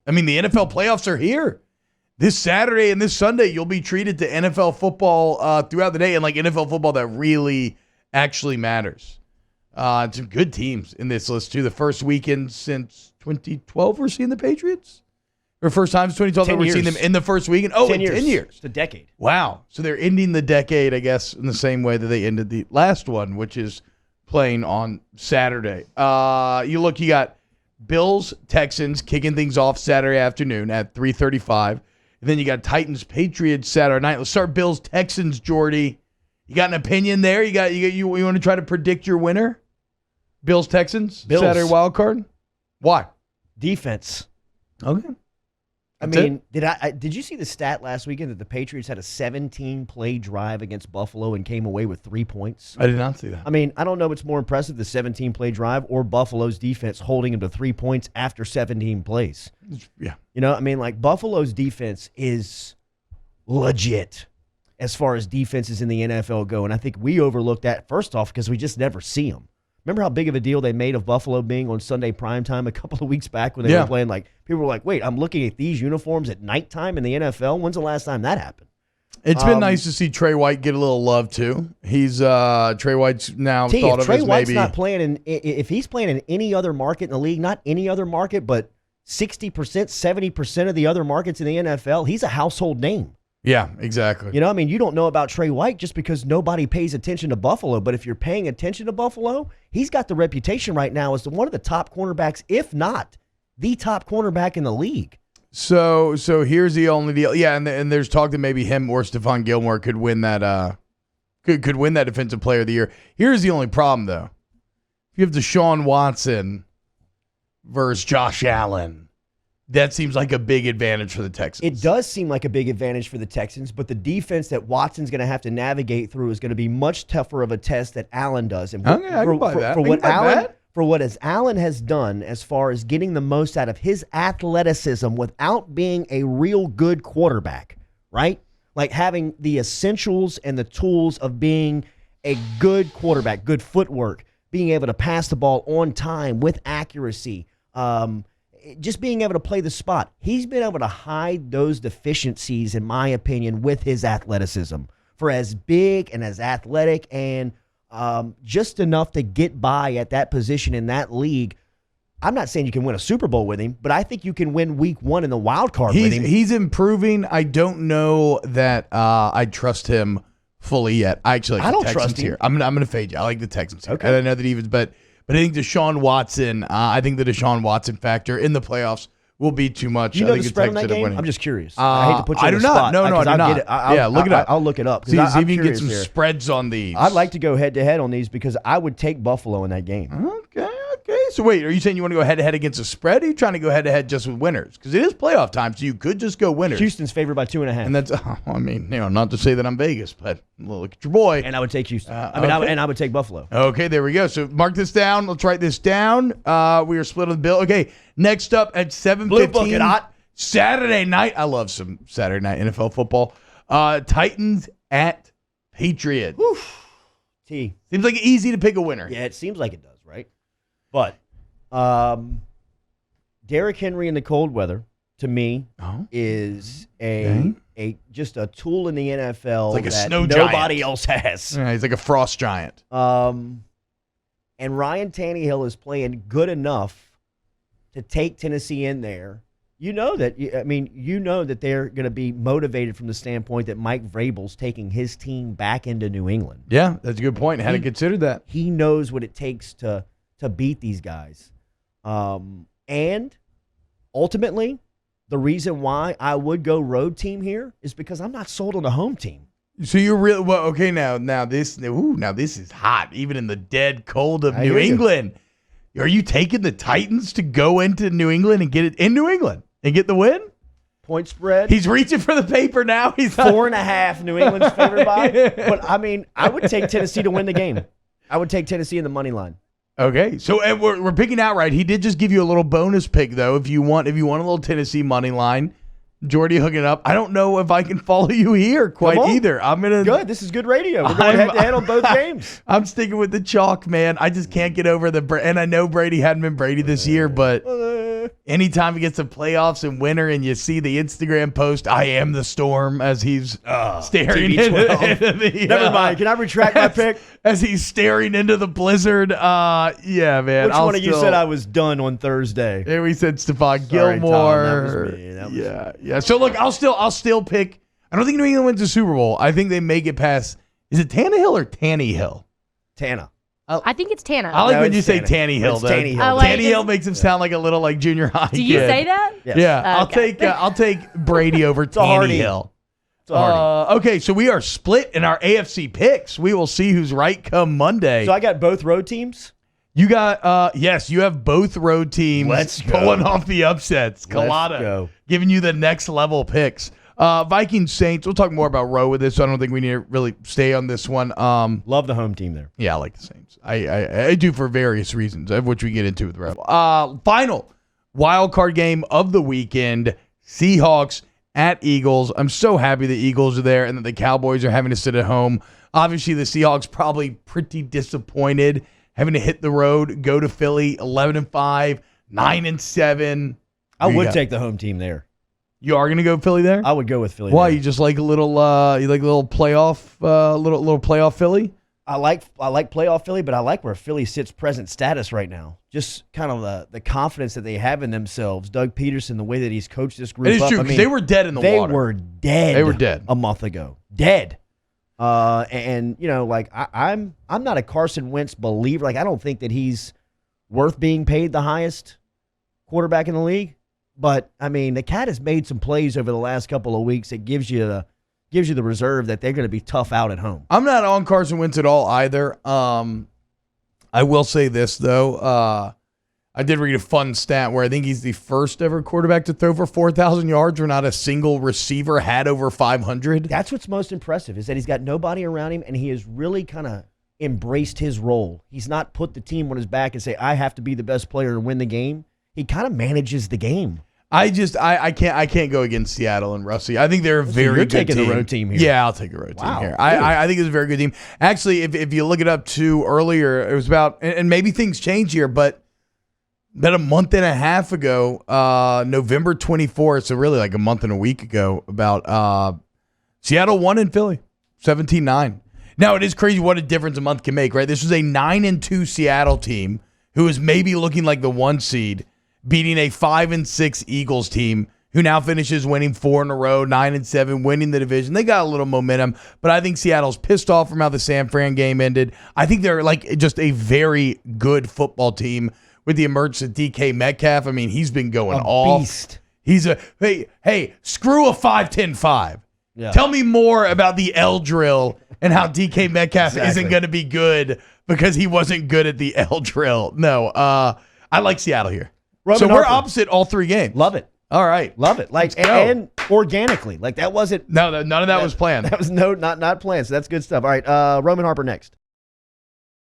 I mean, the NFL playoffs are here. This Saturday and this Sunday, you'll be treated to NFL football throughout the day, and like NFL football that really actually matters. Some good teams in this list, too. The first weekend since 2012 we're seeing the Patriots? Or first time since 2012 that we're seeing them in the first weekend? Oh, 10 years. It's a decade. Wow. So they're ending the decade, I guess, in the same way that they ended the last one, which is playing on Saturday. You got Bills, Texans kicking things off Saturday afternoon at 3:35. And then you got Titans, Patriots Saturday night. Let's start Bills, Texans, Jordy. You got an opinion there? You want to try to predict your winner? Bills, Texans, Saturday wild card? Why? Defense. Okay. Did you see the stat last weekend that the Patriots had a 17-play drive against Buffalo and came away with 3 points? I did not see that. I mean, I don't know what's more impressive, the 17-play drive or Buffalo's defense holding him to 3 points after 17 plays. Yeah. Buffalo's defense is legit as far as defenses in the NFL go, and I think we overlooked that first off because we just never see them. Remember how big of a deal they made of Buffalo being on Sunday primetime a couple of weeks back when they were playing? Like, people were like, wait, I'm looking at these uniforms at nighttime in the NFL? When's the last time that happened? It's been nice to see Trey White get a little love, too. He's Trey White's now thought of Trey as White's maybe... not playing if he's playing in any other market in the league, not any other market, but 60%, 70% of the other markets in the NFL, he's a household name. Yeah, exactly. You don't know about Trey White just because nobody pays attention to Buffalo. But if you're paying attention to Buffalo, he's got the reputation right now as one of the top cornerbacks, if not the top cornerback in the league. So here's the only deal. Yeah, and there's talk that maybe him or Stephon Gilmore could win that could win that Defensive Player of the Year. Here's the only problem, though. If you have Deshaun Watson versus Josh Allen, that seems like a big advantage for the Texans. It does seem like a big advantage for the Texans, but the defense that Watson's going to have to navigate through is going to be much tougher of a test that Allen does. And I can buy that. For what Allen has done as far as getting the most out of his athleticism without being a real good quarterback, right? Like having the essentials and the tools of being a good quarterback, good footwork, being able to pass the ball on time with accuracy, just being able to play the spot. He's been able to hide those deficiencies, in my opinion, with his athleticism. For as big and as athletic and just enough to get by at that position in that league, I'm not saying you can win a Super Bowl with him, but I think you can win week one in the wild card with him. He's improving. I don't know that I trust him fully yet. I actually like the Texans here. I'm going to fade you. I like the Texans here. Okay. And I know that but I think Deshaun Watson, I think the Deshaun Watson factor in the playoffs will be too much. You I know think the spread on that game? winning. I'm just curious. I hate to put you I on do the spot. not. No, I do not. Look it up. I'll look it up. See if you can get some spreads on these. I'd like to go head-to-head on these because I would take Buffalo in that game. Okay. So wait, are you saying you want to go head-to-head against a spread, or are you trying to go head-to-head just with winners? Because it is playoff time, so you could just go winners. Houston's favored by 2.5. And that's, not to say that I'm Vegas, but look at your boy. And I would take Houston. I would take Buffalo. Okay, there we go. So mark this down. Let's write this down. We are split on the bill. Okay, next up at 7:15. Blue Book it hot. Saturday night. I love some Saturday night NFL football. Titans at Patriots. Seems like easy to pick a winner. Yeah, it seems like it does, right? But Derrick Henry in the cold weather, to me, is just a tool in the NFL like that nobody else has. Yeah, he's like a frost giant. And Ryan Tannehill is playing good enough to take Tennessee in there. You know that they're going to be motivated from the standpoint that Mike Vrabel's taking his team back into New England. Yeah, that's a good point. I hadn't considered that. He knows what it takes to beat these guys. And ultimately, the reason why I would go road team here is because I'm not sold on the home team. So you're real well. Okay, now this is hot, even in the dead cold of New England. Are you taking the Titans to go into New England and get it in New England and get the win? Point spread. He's reaching for the paper now. He's 4.5. New England's favored by. But I would take Tennessee to win the game. I would take Tennessee in the money line. Okay, so we're picking outright. He did just give you a little bonus pick though. If you want a little Tennessee money line, Jordy hooking up. I don't know if I can follow you here quite either. I'm gonna good. This is good radio. We're going head-to-head on both games. I'm sticking with the chalk, man. I just can't get over and I know Brady hadn't been Brady this year, but anytime he gets to playoffs and winter and you see the Instagram post, I am the storm, as he's staring into the, Never mind. Can I retract my pick? As he's staring into the blizzard. Yeah, man. Which one of you said I was done on Thursday? There we said Stephon Sorry, Gilmore. Tom, that was me. That was Yeah. So look, I'll still pick. I don't think New England wins the Super Bowl. I think they make it past. Is it Tannehill or Tannehill? Tana. I think it's Tana. I like No, when you it's say Tannehill. Tannehill. It's though. Tannehill. Oh, wait, Tannehill is- makes him sound like a little like junior high. Do you kid. say that? Yes. Yeah, Okay. I'll take Brady over a Hardy. Tannehill. It's a Hardy. Okay, so we are split in our AFC picks. We will see who's right come Monday. So I got both road teams. You got yes, you have both road teams Let's go. pulling off the upsets. Let's Colada go. giving you the next level picks. Vikings Saints. We'll talk more about Rowe with this, so I don't think we need to really stay on this one. Love the home team there. Yeah, I like the Saints. I do for various reasons, of which we get into with Rowe. Final wild card game of the weekend: Seahawks at Eagles. I'm so happy the Eagles are there and that the Cowboys are having to sit at home. Obviously, the Seahawks probably pretty disappointed having to hit the road, go to Philly, 11-5, 9-7. I would take the home team there. You are gonna go Philly there? I would go with Philly. Why? there. You just like a little playoff, little playoff Philly? I like playoff Philly, but I like where Philly sits present status right now. Just kind of the confidence that they have in themselves. Doug Peterson, the way that he's coached this group It is up. true I because mean, they were dead in the they water. were dead. They were dead a month ago. Dead. And you know, like I'm not a Carson Wentz believer. Like I don't think that he's worth being paid the highest quarterback in the league. But I mean, the cat has made some plays over the last couple of weeks that gives you the reserve that they're going to be tough out at home. I'm not on Carson Wentz at all either. I will say this though. I did read a fun stat where I think he's the first ever quarterback to throw for 4,000 yards where not a single receiver had over 500. That's what's most impressive is that he's got nobody around him, and he has really kind of embraced his role. He's not put the team on his back and say, I have to be the best player to win the game. He kind of manages the game. I can't go against Seattle and Russie. I think they're a very you're good taking team. the road team here. Yeah, I'll take a road Wow. team here. I think it's a very good team. Actually, if you look it up too earlier, it was about, and maybe things change here, but about a month and a half ago, November 24th, so really like a month and a week ago, about Seattle won in Philly, 17-9. Now, it is crazy what a difference a month can make, right? This was a 9-2 Seattle team who is maybe looking like the 1 seed, beating a 5-6 Eagles team who now finishes winning 4 in a row, 9-7, winning the division. They got a little momentum, but I think Seattle's pissed off from how the San Fran game ended. I think they're like just a very good football team with the emergence of DK Metcalf. I mean, he's been going off. Beast. He's a, hey, screw a 5-10-5. Yeah. Tell me more about the L drill and how DK Metcalf isn't going to be good because he wasn't good at the L drill. No, I like Seattle here. Roman So we're Harper. opposite all 3 games. Love it. All right. Love it. Like Let's go. and organically. Like that wasn't No, none of that was planned. that was not planned. So that's good stuff. All right, Roman Harper next.